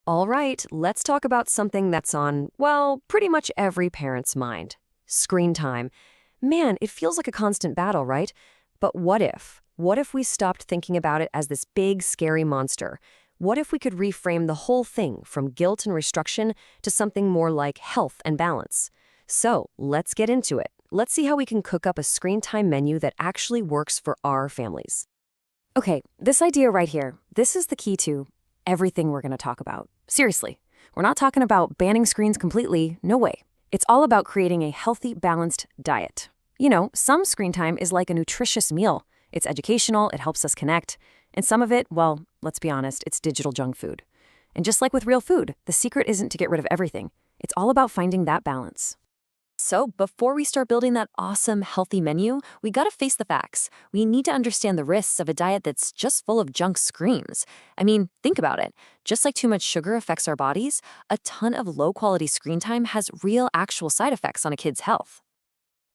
All right, let's talk about something that's on, well, pretty much every parent's mind. Screen time. Man, it feels like a constant battle, right? But what if? What if we stopped thinking about it as this big, scary monster? What if we could reframe the whole thing from guilt and restriction to something more like health and balance? So, let's get into it. Let's see how we can cook up a screen time menu that actually works for our families. Okay, this idea right here, this is the key to everything we're going to talk about. Seriously, we're not talking about banning screens completely, no way. It's all about creating a healthy, balanced diet. You know, some screen time is like a nutritious meal. It's educational, it helps us connect. And some of it, well, let's be honest, it's digital junk food. And just like with real food, the secret isn't to get rid of everything. It's all about finding that balance. So, before we start building that awesome, healthy menu, we gotta face the facts. We need to understand the risks of a diet that's just full of junk screens. I mean, think about it. Just like too much sugar affects our bodies, a ton of low-quality screen time has real, actual side effects on a kid's health.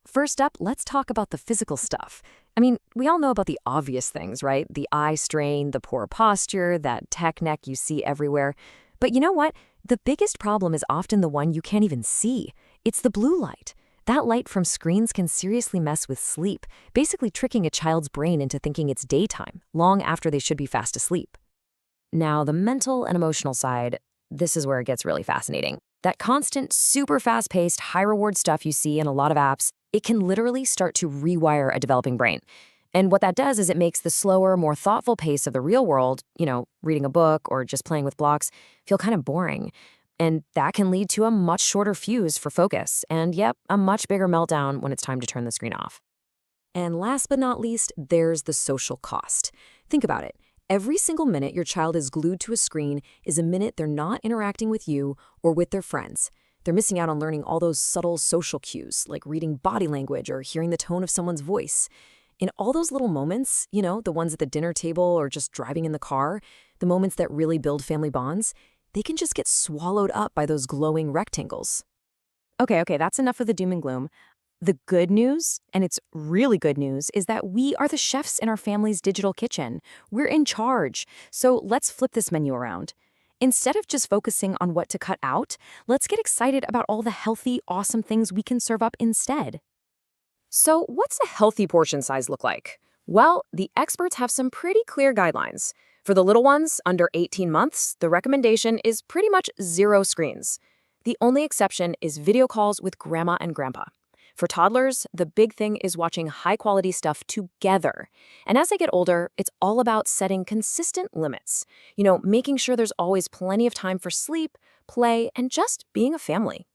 First up, let's talk about the physical stuff. I mean, we all know about the obvious things, right? The eye strain, the poor posture, that tech neck you see everywhere. But you know what? The biggest problem is often the one you can't even see. It's the blue light. That light from screens can seriously mess with sleep, basically tricking a child's brain into thinking it's daytime, long after they should be fast asleep. Now, the mental and emotional side, this is where it gets really fascinating. That constant, super fast-paced, high-reward stuff you see in a lot of apps, it can literally start to rewire a developing brain. And what that does is it makes the slower, more thoughtful pace of the real world, reading a book or just playing with blocks, feel kind of boring. And that can lead to a much shorter fuse for focus and, yep, a much bigger meltdown when it's time to turn the screen off. And last but not least, there's the social cost. Think about it. Every single minute your child is glued to a screen is a minute they're not interacting with you or with their friends. They're missing out on learning all those subtle social cues, like reading body language or hearing the tone of someone's voice. In all those little moments, the ones at the dinner table or just driving in the car, the moments that really build family bonds, they can just get swallowed up by those glowing rectangles. Okay, that's enough of the doom and gloom. The good news, and it's really good news, is that we are the chefs in our family's digital kitchen. We're in charge. So let's flip this menu around. Instead of just focusing on what to cut out, let's get excited about all the healthy, awesome things we can serve up instead. So what's a healthy portion size look like? Well, the experts have some pretty clear guidelines. For the little ones, under 18 months, the recommendation is pretty much 0 screens. The only exception is video calls with grandma and grandpa. For toddlers, the big thing is watching high-quality stuff together. And as they get older, it's all about setting consistent limits. Making sure there's always plenty of time for sleep, play, and just being a family.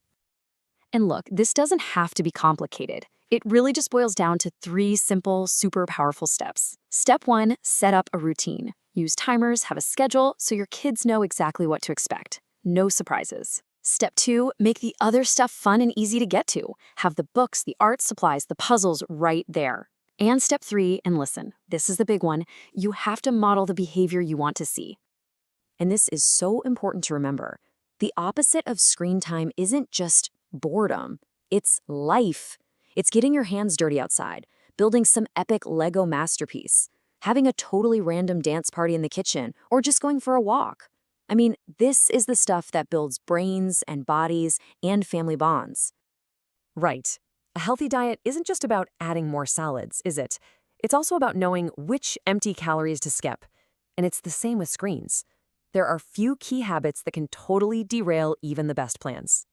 And look, this doesn't have to be complicated. It really just boils down to 3 simple, super powerful steps. Step 1, set up a routine. Use timers, have a schedule, so your kids know exactly what to expect. No surprises. Step 2, make the other stuff fun and easy to get to. Have the books, the art supplies, the puzzles right there. And step 3, and listen, this is the big one, you have to model the behavior you want to see. And this is so important to remember. The opposite of screen time isn't just boredom, it's life. It's getting your hands dirty outside, building some epic Lego masterpiece, having a totally random dance party in the kitchen, or just going for a walk. I mean, this is the stuff that builds brains and bodies and family bonds. Right. A healthy diet isn't just about adding more salads, is it? It's also about knowing which empty calories to skip. And it's the same with screens. There are few key habits that can totally derail even the best plans.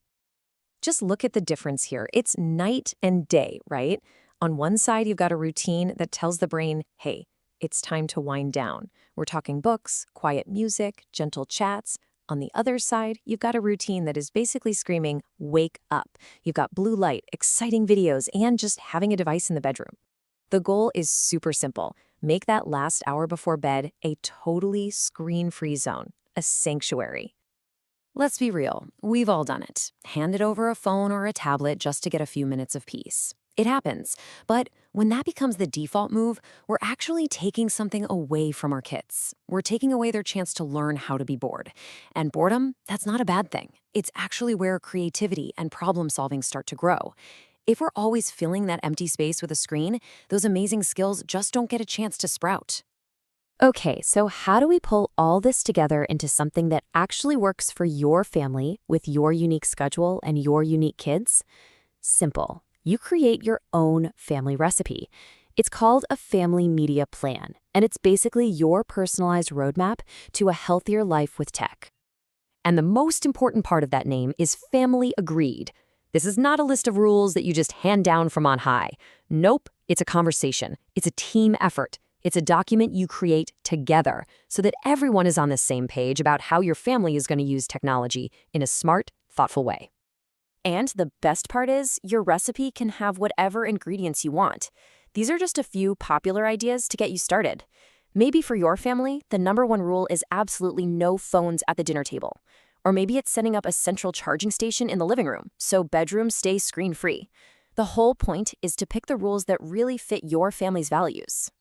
Just look at the difference here. It's night and day, right? On one side, you've got a routine that tells the brain, hey, it's time to wind down. We're talking books, quiet music, gentle chats. On the other side, you've got a routine that is basically screaming, wake up. You've got blue light, exciting videos, and just having a device in the bedroom. The goal is super simple. Make that last hour before bed a totally screen-free zone, a sanctuary. Let's be real, we've all done it. Handed over a phone or a tablet just to get a few minutes of peace. It happens, but when that becomes the default move, we're actually taking something away from our kids. We're taking away their chance to learn how to be bored. And boredom, that's not a bad thing. It's actually where creativity and problem solving start to grow. If we're always filling that empty space with a screen, those amazing skills just don't get a chance to sprout. Okay, so how do we pull all this together into something that actually works for your family with your unique schedule and your unique kids? Simple. You create your own family recipe. It's called a family media plan, and it's basically your personalized roadmap to a healthier life with tech. And the most important part of that name is family agreed. This is not a list of rules that you just hand down from on high. Nope, it's a conversation. It's a team effort. It's a document you create together so that everyone is on the same page about how your family is going to use technology in a smart, thoughtful way. And the best part is, your recipe can have whatever ingredients you want. These are just a few popular ideas to get you started. Maybe for your family, the number one rule is absolutely no phones at the dinner table. Or maybe it's setting up a central charging station in the living room, so bedrooms stay screen-free. The whole point is to pick the rules that really fit your family's values.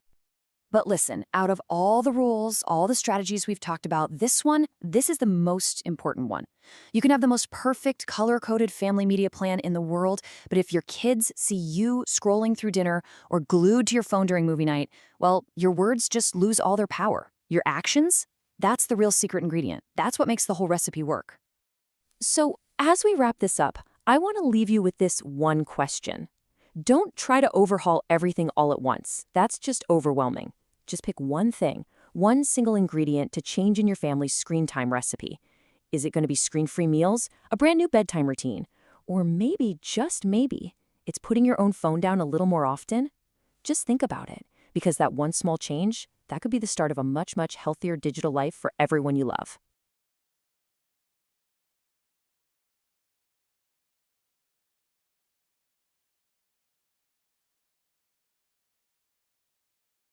But listen, out of all the rules, all the strategies we've talked about, this is the most important one. You can have the most perfect color-coded family media plan in the world, but if your kids see you scrolling through dinner or glued to your phone during movie night, well, your words just lose all their power. Your actions? That's the real secret ingredient. That's what makes the whole recipe work. So, as we wrap this up, I want to leave you with this one question. Don't try to overhaul everything all at once. That's just overwhelming. Just pick one thing, one single ingredient to change in your family's screen time recipe. Is it going to be screen-free meals, a brand new bedtime routine, or maybe, just maybe, it's putting your own phone down a little more often? Just think about it, because that one small change, that could be the start of a much, much healthier digital life for everyone you love.